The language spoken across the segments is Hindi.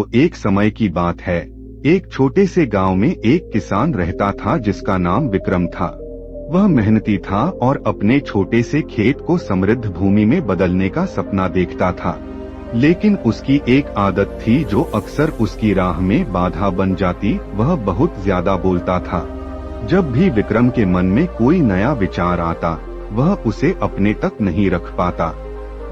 दोस्तों, एक समय की बात है। एक छोटे से गांव में एक किसान रहता था जिसका नाम विक्रम था। वह मेहनती था और अपने छोटे से खेत को समृद्ध भूमि में बदलने का सपना देखता था। लेकिन उसकी एक आदत थी जो अक्सर उसकी राह में बाधा बन जाती। वह बहुत ज्यादा बोलता था। जब भी विक्रम के मन में कोई नया विचार आता, वह उसे अपने तक नहीं रख पाता।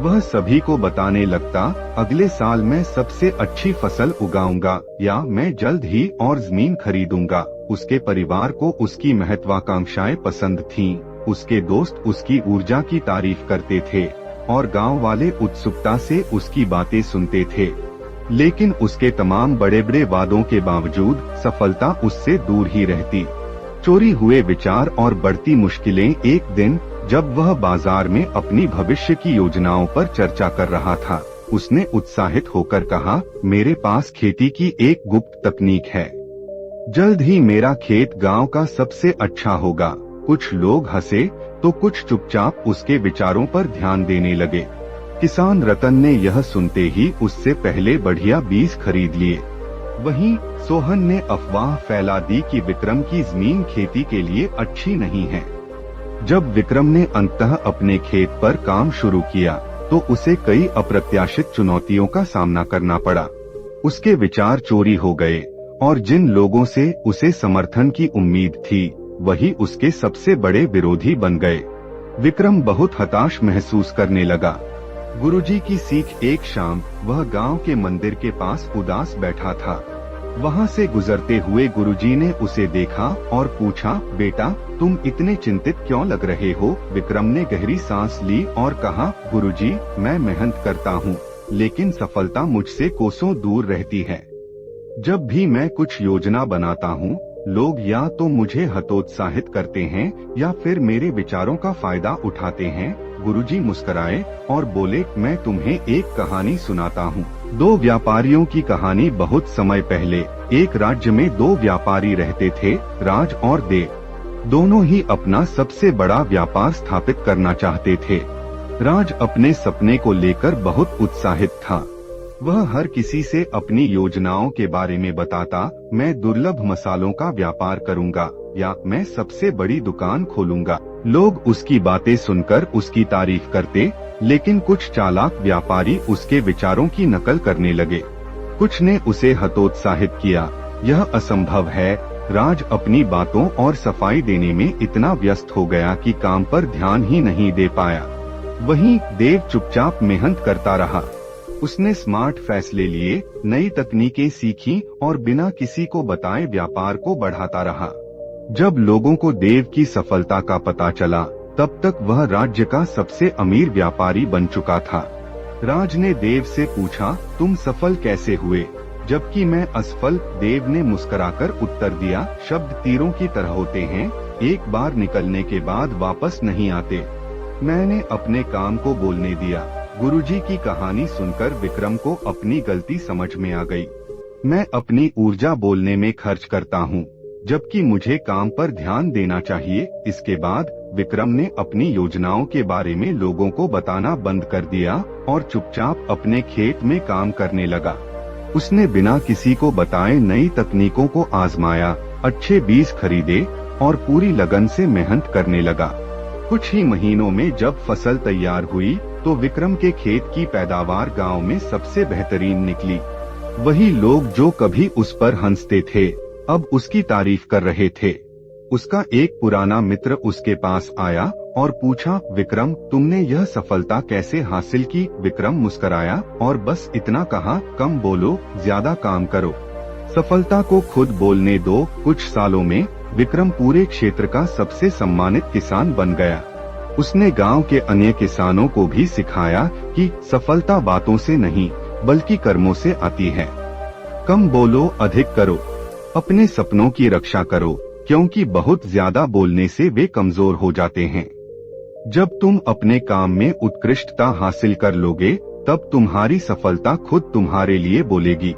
वह सभी को बताने लगता, अगले साल मैं सबसे अच्छी फसल उगाऊंगा या मैं जल्द ही और जमीन खरीदूंगा। उसके परिवार को उसकी महत्वाकांक्षाएं पसंद थीं। उसके दोस्त उसकी ऊर्जा की तारीफ करते थे और गांव वाले उत्सुकता से उसकी बातें सुनते थे। लेकिन उसके तमाम बड़े बड़े वादों के बावजूद सफलता उससे दूर ही रहती। चोरी हुए विचार और बढ़ती मुश्किलें। एक दिन जब वह बाजार में अपनी भविष्य की योजनाओं पर चर्चा कर रहा था, उसने उत्साहित होकर कहा, मेरे पास खेती की एक गुप्त तकनीक है। जल्द ही मेरा खेत गांव का सबसे अच्छा होगा। कुछ लोग हंसे तो कुछ चुपचाप उसके विचारों पर ध्यान देने लगे। किसान रतन ने यह सुनते ही उससे पहले बढ़िया बीज खरीद लिए। वहीं सोहन ने अफवाह फैला दी कि विक्रम की जमीन खेती के लिए अच्छी नहीं है। जब विक्रम ने अंततः अपने खेत पर काम शुरू किया तो उसे कई अप्रत्याशित चुनौतियों का सामना करना पड़ा। उसके विचार चोरी हो गए और जिन लोगों से उसे समर्थन की उम्मीद थी, वही उसके सबसे बड़े विरोधी बन गए। विक्रम बहुत हताश महसूस करने लगा। गुरुजी की सीख। एक शाम वह गांव के मंदिर के पास उदास बैठा था। वहां से गुजरते हुए गुरुजी ने उसे देखा और पूछा, बेटा तुम इतने चिंतित क्यों लग रहे हो? विक्रम ने गहरी सांस ली और कहा, गुरुजी मैं मेहनत करता हूँ, लेकिन सफलता मुझसे कोसों दूर रहती है। जब भी मैं कुछ योजना बनाता हूँ, लोग या तो मुझे हतोत्साहित करते हैं या फिर मेरे विचारों का फायदा उठाते हैं। गुरुजी मुस्कुराए और बोले, मैं तुम्हें एक कहानी सुनाता हूँ। दो व्यापारियों की कहानी। बहुत समय पहले एक राज्य में दो व्यापारी रहते थे, राज और देव। दोनों ही अपना सबसे बड़ा व्यापार स्थापित करना चाहते थे। राज अपने सपने को लेकर बहुत उत्साहित था। वह हर किसी से अपनी योजनाओं के बारे में बताता, मैं दुर्लभ मसालों का व्यापार करूंगा या मैं सबसे बड़ी दुकान खोलूंगा। लोग उसकी बातें सुनकर उसकी तारीफ करते, लेकिन कुछ चालाक व्यापारी उसके विचारों की नकल करने लगे। कुछ ने उसे हतोत्साहित किया, यह असंभव है। राज अपनी बातों और सफाई देने में इतना व्यस्त हो गया कि काम पर ध्यान ही नहीं दे पाया। वहीं देव चुपचाप मेहनत करता रहा। उसने स्मार्ट फैसले लिए, नई तकनीकें सीखी और बिना किसी को बताए व्यापार को बढ़ाता रहा। जब लोगों को देव की सफलता का पता चला, तब तक वह राज्य का सबसे अमीर व्यापारी बन चुका था। राज ने देव से पूछा, तुम सफल कैसे हुए जबकि मैं असफल? देव ने मुस्कुराकर उत्तर दिया, शब्द तीरों की तरह होते हैं, एक बार निकलने के बाद वापस नहीं आते। मैंने अपने काम को बोलने दिया। गुरुजी की कहानी सुनकर विक्रम को अपनी गलती समझ में आ गई। मैं अपनी ऊर्जा बोलने में खर्च करता हूँ, जबकि मुझे काम पर ध्यान देना चाहिए। इसके बाद विक्रम ने अपनी योजनाओं के बारे में लोगों को बताना बंद कर दिया और चुपचाप अपने खेत में काम करने लगा। उसने बिना किसी को बताए नई तकनीकों को आजमाया, अच्छे बीज खरीदे और पूरी लगन से मेहनत करने लगा। कुछ ही महीनों में जब फसल तैयार हुई तो विक्रम के खेत की पैदावार गांव में सबसे बेहतरीन निकली। वही लोग जो कभी उस पर हंसते थे, अब उसकी तारीफ कर रहे थे। उसका एक पुराना मित्र उसके पास आया और पूछा, विक्रम तुमने यह सफलता कैसे हासिल की? विक्रम मुस्कुराया और बस इतना कहा, कम बोलो, ज्यादा काम करो। सफलता को खुद बोलने दो। कुछ सालों में विक्रम पूरे क्षेत्र का सबसे सम्मानित किसान बन गया। उसने गांव के अन्य किसानों को भी सिखाया कि सफलता बातों से नहीं बल्कि कर्मों से आती है। कम बोलो, अधिक करो। अपने सपनों की रक्षा करो, क्योंकि बहुत ज्यादा बोलने से वे कमजोर हो जाते हैं। जब तुम अपने काम में उत्कृष्टता हासिल कर लोगे, तब तुम्हारी सफलता खुद तुम्हारे लिए बोलेगी।